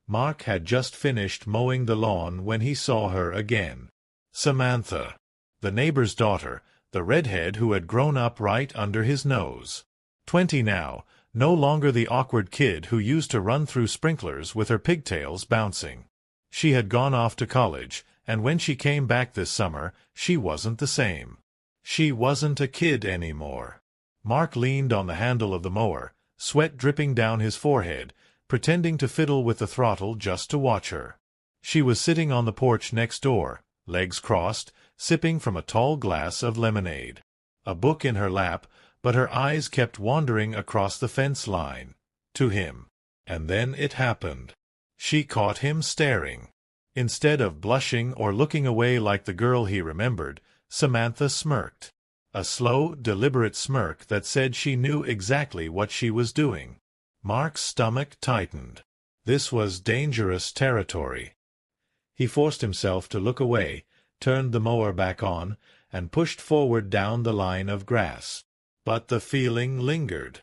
Mark had just finished mowing the lawn when he saw her again. Samantha, the neighbor's daughter, the redhead who had grown up right under his nose. 20 now, no longer the awkward kid who used to run through sprinklers with her pigtails bouncing. She had gone off to college, and when she came back this summer, she wasn't the same. She wasn't a kid anymore. Mark leaned on the handle of the mower, sweat dripping down his forehead, pretending to fiddle with the throttle just to watch her. She was sitting on the porch next door, legs crossed, sipping from a tall glass of lemonade. A book in her lap, but her eyes kept wandering across the fence line, to him. And then it happened. She caught him staring. Instead of blushing or looking away like the girl he remembered, Samantha smirked. A slow, deliberate smirk that said she knew exactly what she was doing. Mark's stomach tightened. This was dangerous territory. He forced himself to look away, turned the mower back on, and pushed forward down the line of grass. But the feeling lingered.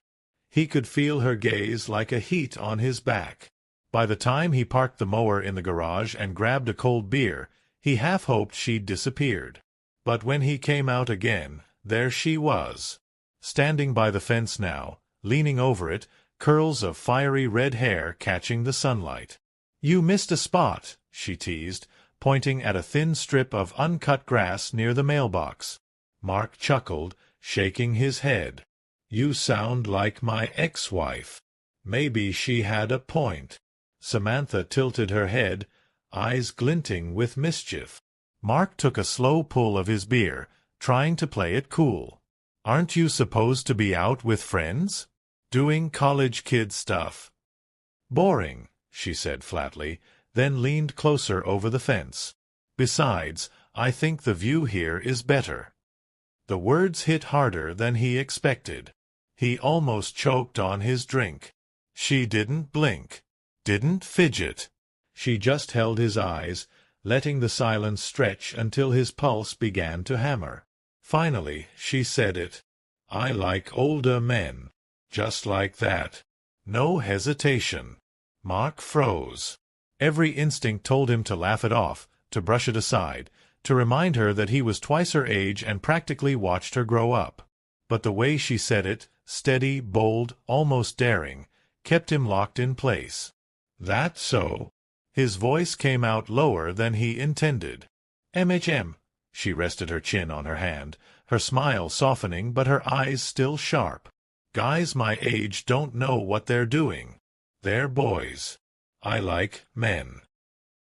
He could feel her gaze like a heat on his back. By the time he parked the mower in the garage and grabbed a cold beer, he half hoped she'd disappeared. But when he came out again, there she was. Standing by the fence now, leaning over it, curls of fiery red hair catching the sunlight. "You missed a spot," she teased, pointing at a thin strip of uncut grass near the mailbox. Mark chuckled, shaking his head. "You sound like my ex-wife." Maybe she had a point. Samantha tilted her head, eyes glinting with mischief. Mark took a slow pull of his beer, trying to play it cool. "Aren't you supposed to be out with friends? Doing college kid stuff?" "Boring," she said flatly, then leaned closer over the fence. "Besides, I think the view here is better." The words hit harder than he expected. He almost choked on his drink. She didn't blink, didn't fidget. She just held his eyes, letting the silence stretch until his pulse began to hammer. Finally, she said it. "I like older men." Just like that. No hesitation. Mark froze. Every instinct told him to laugh it off, to brush it aside, to remind her that he was twice her age and practically watched her grow up. But the way she said it, steady, bold, almost daring, kept him locked in place. "That so?" His voice came out lower than he intended. "MHM." She rested her chin on her hand, her smile softening but her eyes still sharp. "Guys my age don't know what they're doing. They're boys. I like men."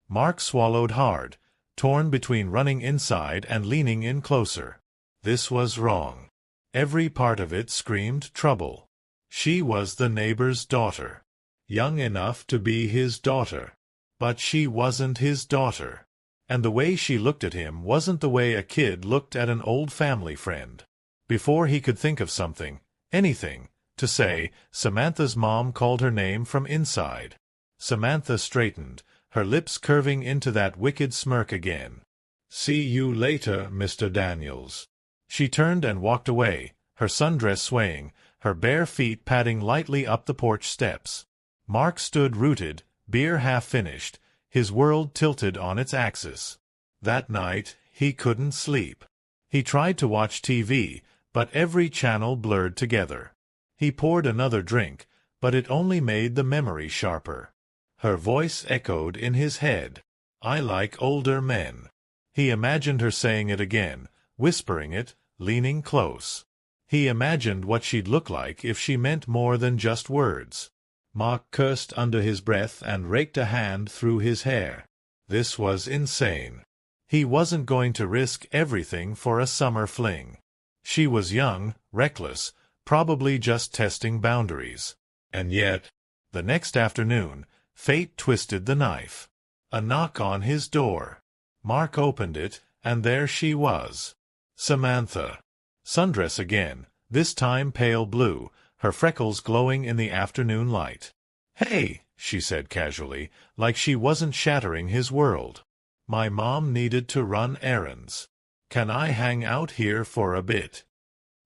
Mark swallowed hard, torn between running inside and leaning in closer. This was wrong. Every part of it screamed trouble. She was the neighbor's daughter. Young enough to be his daughter. But she wasn't his daughter. And the way she looked at him wasn't the way a kid looked at an old family friend. Before he could think of something, anything, to say, Samantha's mom called her name from inside. Samantha straightened, her lips curving into that wicked smirk again. "See you later, Mr. Daniels." She turned and walked away, her sundress swaying, her bare feet padding lightly up the porch steps. Mark stood rooted, beer half finished, his world tilted on its axis. That night, he couldn't sleep. He tried to watch TV, but every channel blurred together. He poured another drink, but it only made the memory sharper. Her voice echoed in his head. "I like older men." He imagined her saying it again, whispering it, leaning close. He imagined what she'd look like if she meant more than just words. Mark cursed under his breath and raked a hand through his hair. This was insane. He wasn't going to risk everything for a summer fling. She was young, reckless, probably just testing boundaries. And yet, the next afternoon, fate twisted the knife. A knock on his door. Mark opened it, and there she was. Samantha. Sundress again, this time pale blue, her freckles glowing in the afternoon light. "Hey," she said casually, like she wasn't shattering his world. "My mom needed to run errands. Can I hang out here for a bit?"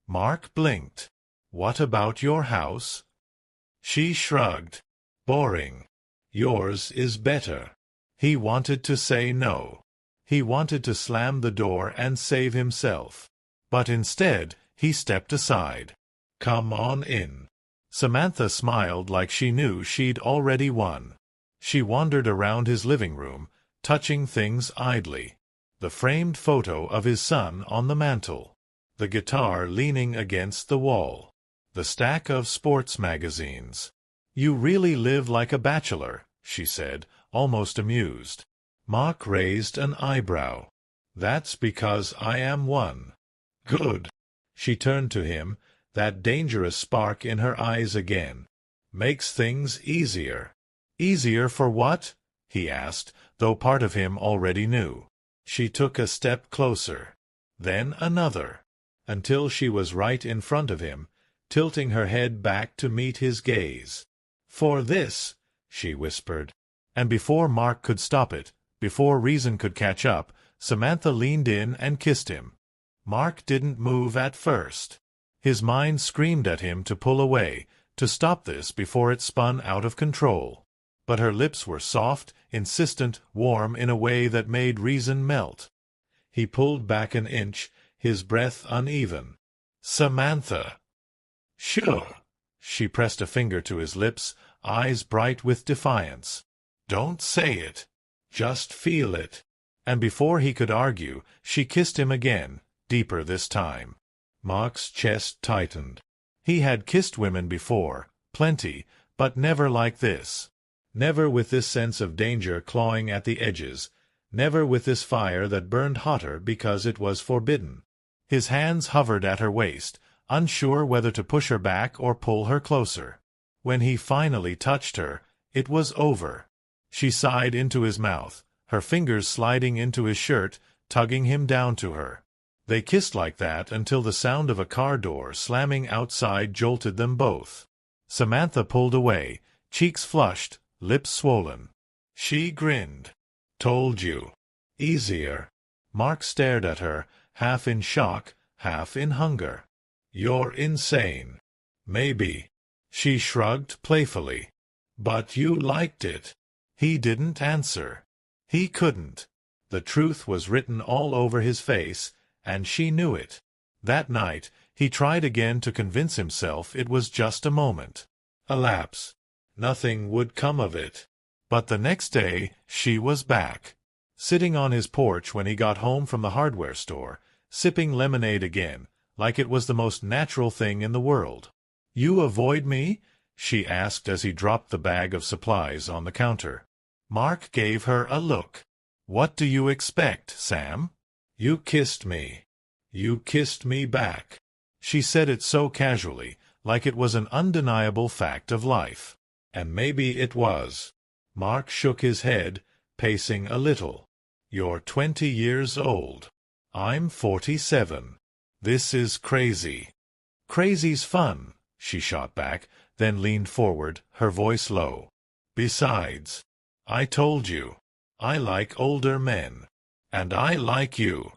Mark blinked. "What about your house?" She shrugged. "Boring." Yours is better. He wanted to say no. He wanted to slam the door and save himself. But instead, he stepped aside. Come on in. Samantha smiled like she knew she'd already won. She wandered around his living room, touching things idly. The framed photo of his son on the mantel. The guitar leaning against the wall. The stack of sports magazines. You really live like a bachelor, she said, almost amused. Mark raised an eyebrow. That's because I am one. Good. She turned to him, that dangerous spark in her eyes again. Makes things easier. Easier for what? He asked, though part of him already knew. She took a step closer. Then another. Until she was right in front of him, tilting her head back to meet his gaze. For this, she whispered. And before Mark could stop it, before reason could catch up, Samantha leaned in and kissed him. Mark didn't move at first. His mind screamed at him to pull away, to stop this before it spun out of control. But her lips were soft, insistent, warm in a way that made reason melt. He pulled back an inch, his breath uneven. Samantha. Sure. She pressed a finger to his lips, eyes bright with defiance. Don't say it. Just feel it. And before he could argue, she kissed him again, deeper this time. Mark's chest tightened. He had kissed women before, plenty, but never like this. Never with this sense of danger clawing at the edges, never with this fire that burned hotter because it was forbidden. His hands hovered at her waist, unsure whether to push her back or pull her closer. When he finally touched her, it was over. She sighed into his mouth, her fingers sliding into his shirt, tugging him down to her. They kissed like that until the sound of a car door slamming outside jolted them both. Samantha pulled away, cheeks flushed, lips swollen. She grinned. Told you. Easier. Mark stared at her, half in shock, half in hunger. You're insane. Maybe. She shrugged playfully. But you liked it. He didn't answer. He couldn't. The truth was written all over his face, and she knew it. That night, he tried again to convince himself it was just a moment. A lapse. Nothing would come of it. But the next day, she was back. Sitting on his porch when he got home from the hardware store, sipping lemonade again, like it was the most natural thing in the world. You avoid me? She asked as he dropped the bag of supplies on the counter. Mark gave her a look. What do you expect, Sam? You kissed me. You kissed me back. She said it so casually, like it was an undeniable fact of life. And maybe it was. Mark shook his head, pacing a little. You're 20 years old. I'm 47. This is crazy. Crazy's fun, she shot back, then leaned forward, her voice low. Besides, I told you, I like older men. And I like you.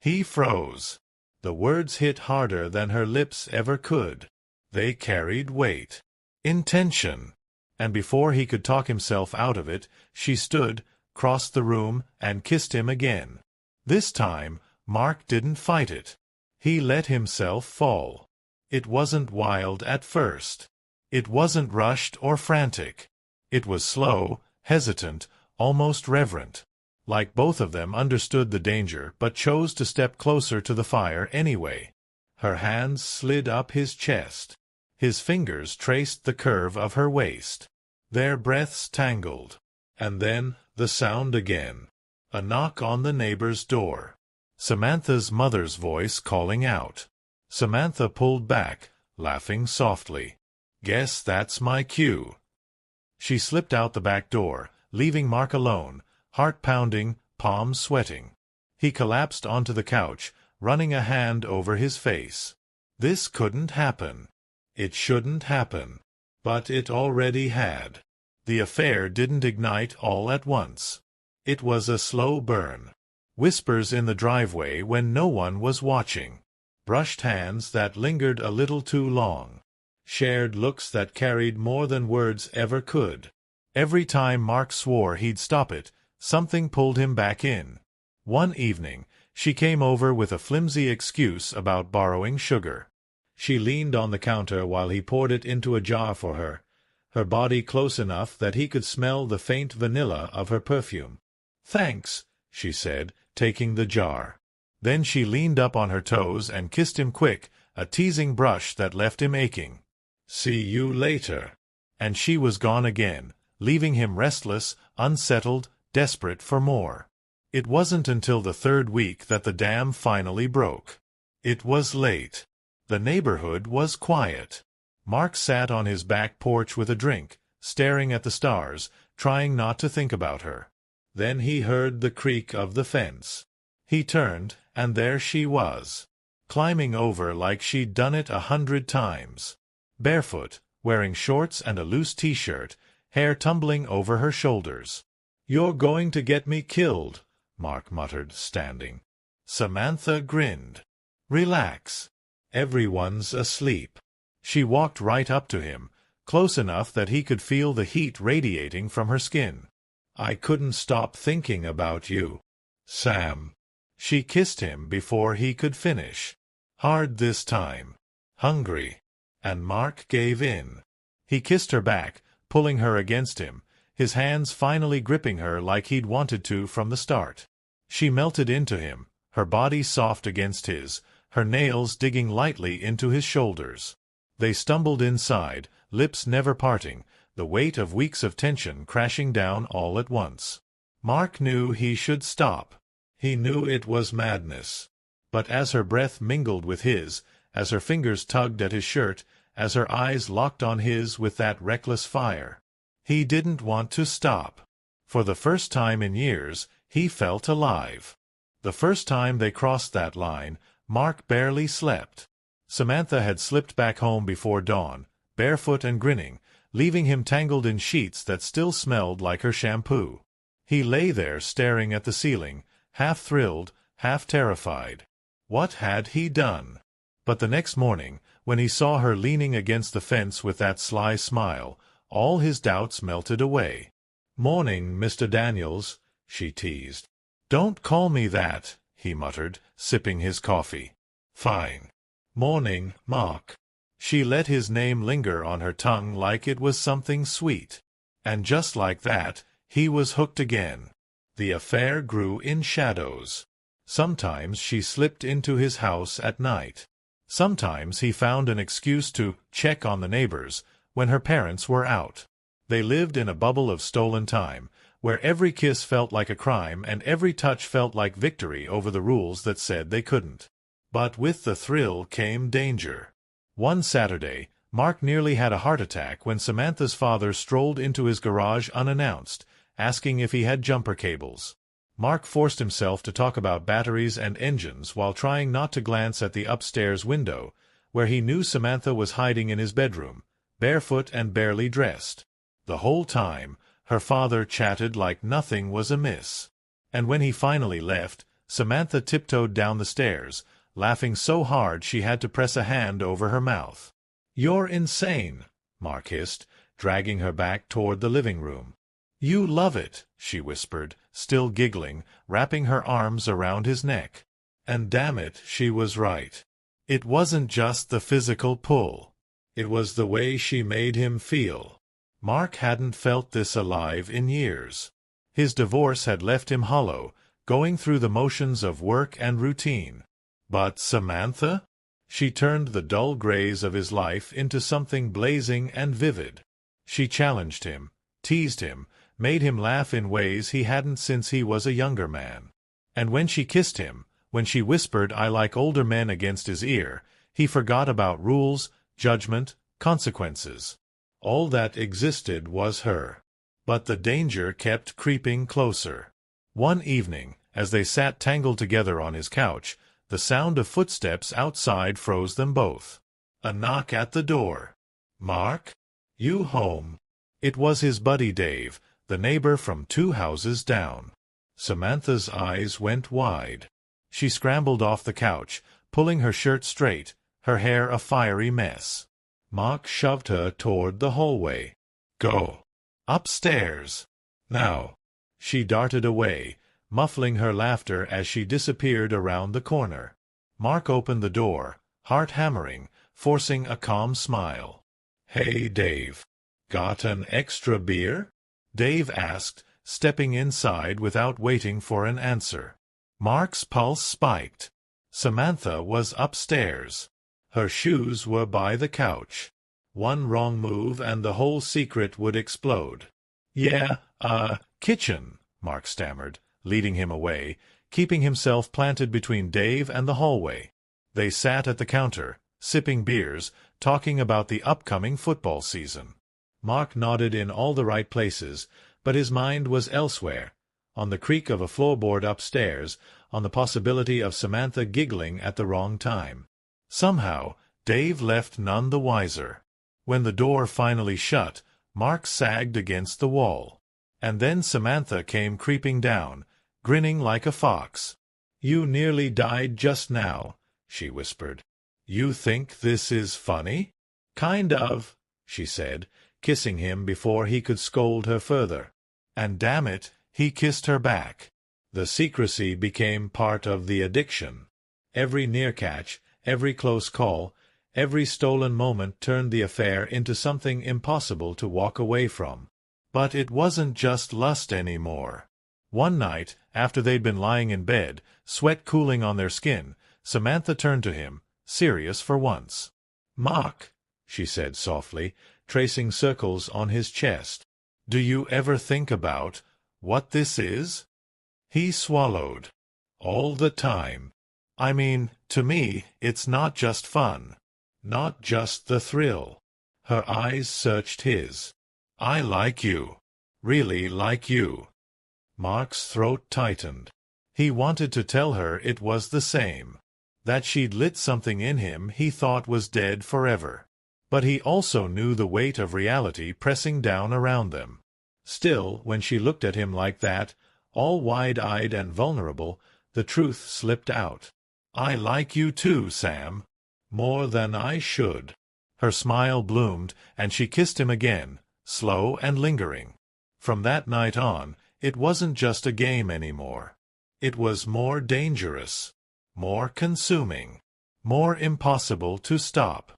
He froze. The words hit harder than her lips ever could. They carried weight. Intention. And before he could talk himself out of it, she stood, crossed the room, and kissed him again. This time, Mark didn't fight it. He let himself fall. It wasn't wild at first. It wasn't rushed or frantic. It was slow, hesitant, almost reverent. Like both of them understood the danger but chose to step closer to the fire anyway. Her hands slid up his chest. His fingers traced the curve of her waist. Their breaths tangled. And then the sound again. A knock on the neighbor's door. Samantha's mother's voice calling out. Samantha pulled back, laughing softly. Guess that's my cue. She slipped out the back door, leaving Mark alone, heart pounding, palms sweating. He collapsed onto the couch, running a hand over his face. This couldn't happen. It shouldn't happen. But it already had. The affair didn't ignite all at once. It was a slow burn. Whispers in the driveway when no one was watching. Brushed hands that lingered a little too long. Shared looks that carried more than words ever could. Every time Mark swore he'd stop it, something pulled him back in. One evening, she came over with a flimsy excuse about borrowing sugar. She leaned on the counter while he poured it into a jar for her, her body close enough that he could smell the faint vanilla of her perfume. "Thanks," she said, taking the jar. Then she leaned up on her toes and kissed him quick, a teasing brush that left him aching. "See you later." And she was gone again, leaving him restless, unsettled, desperate for more. It wasn't until the third week that the dam finally broke. It was late. The neighborhood was quiet. Mark sat on his back porch with a drink, staring at the stars, trying not to think about her. Then he heard the creak of the fence. He turned, and there she was, climbing over like she'd done it 100 times. Barefoot, wearing shorts and a loose t-shirt, hair tumbling over her shoulders. "You're going to get me killed," Mark muttered, standing. Samantha grinned. "Relax. Everyone's asleep." She walked right up to him, close enough that he could feel the heat radiating from her skin. "I couldn't stop thinking about you, Sam." She kissed him before he could finish. Hard this time. Hungry. And Mark gave in. He kissed her back, pulling her against him, his hands finally gripping her like he'd wanted to from the start. She melted into him, her body soft against his, her nails digging lightly into his shoulders. They stumbled inside, lips never parting, the weight of weeks of tension crashing down all at once. Mark knew he should stop. He knew it was madness. But as her breath mingled with his, as her fingers tugged at his shirt, as her eyes locked on his with that reckless fire, he didn't want to stop. For the first time in years, he felt alive. The first time they crossed that line, Mark barely slept. Samantha had slipped back home before dawn, barefoot and grinning, leaving him tangled in sheets that still smelled like her shampoo. He lay there staring at the ceiling, half thrilled, half terrified. What had he done? But the next morning, when he saw her leaning against the fence with that sly smile, all his doubts melted away. "Morning, Mr. Daniels," she teased. "Don't call me that," he muttered, sipping his coffee. "Fine. Morning, Mark." She let his name linger on her tongue like it was something sweet. And just like that, he was hooked again. The affair grew in shadows. Sometimes she slipped into his house at night. Sometimes he found an excuse to check on the neighbors when her parents were out. They lived in a bubble of stolen time, where every kiss felt like a crime and every touch felt like victory over the rules that said they couldn't. But with the thrill came danger. One Saturday, Mark nearly had a heart attack when Samantha's father strolled into his garage unannounced, asking if he had jumper cables. Mark forced himself to talk about batteries and engines while trying not to glance at the upstairs window, where he knew Samantha was hiding in his bedroom, barefoot and barely dressed. The whole time, her father chatted like nothing was amiss. And when he finally left, Samantha tiptoed down the stairs, laughing so hard she had to press a hand over her mouth. "You're insane," Mark hissed, dragging her back toward the living room. "You love it," she whispered, still giggling, wrapping her arms around his neck. And damn it, she was right. It wasn't just the physical pull. It was the way she made him feel. Mark hadn't felt this alive in years. His divorce had left him hollow, going through the motions of work and routine. But Samantha? She turned the dull grays of his life into something blazing and vivid. She challenged him, teased him, made him laugh in ways he hadn't since he was a younger man. And when she kissed him, when she whispered "I like older men" against his ear, he forgot about rules, judgment, consequences. All that existed was her. But the danger kept creeping closer. One evening, as they sat tangled together on his couch, the sound of footsteps outside froze them both. A knock at the door. "Mark? You home?" It was his buddy Dave, the neighbor from 2 houses down. Samantha's eyes went wide. She scrambled off the couch, pulling her shirt straight, her hair a fiery mess. Mark shoved her toward the hallway. "Go." Upstairs. Now. She darted away, muffling her laughter as she disappeared around the corner. Mark opened the door, heart hammering, forcing a calm smile. "Hey, Dave. Got an extra beer?" Dave asked, stepping inside without waiting for an answer. Mark's pulse spiked. Samantha was upstairs. Her shoes were by the couch. One wrong move and the whole secret would explode. "Yeah, kitchen," Mark stammered, leading him away, keeping himself planted between Dave and the hallway. They sat at the counter, sipping beers, talking about the upcoming football season. Mark nodded in all the right places, but his mind was elsewhere, on the creak of a floorboard upstairs, on the possibility of Samantha giggling at the wrong time. Somehow, Dave left none the wiser. When the door finally shut, Mark sagged against the wall. And then Samantha came creeping down, grinning like a fox. "You nearly died just now," she whispered. "You think this is funny?" "Kind of," she said, kissing him before he could scold her further. And damn it, he kissed her back. The secrecy became part of the addiction. Every near catch, every close call, every stolen moment turned the affair into something impossible to walk away from. But it wasn't just lust anymore. One night, after they'd been lying in bed, sweat cooling on their skin, Samantha turned to him, serious for once. "Mark," she said softly, tracing circles on his chest, "do you ever think about what this is?" He swallowed. "All the time. I mean, to me, it's not just fun. Not just the thrill." Her eyes searched his. "I like you. Really like you." Mark's throat tightened. He wanted to tell her it was the same. That she'd lit something in him he thought was dead forever. But he also knew the weight of reality pressing down around them. Still, when she looked at him like that, all wide-eyed and vulnerable, the truth slipped out. "I like you too, Sam. More than I should." Her smile bloomed, and she kissed him again, slow and lingering. From that night on, it wasn't just a game anymore. It was more dangerous, more consuming, more impossible to stop.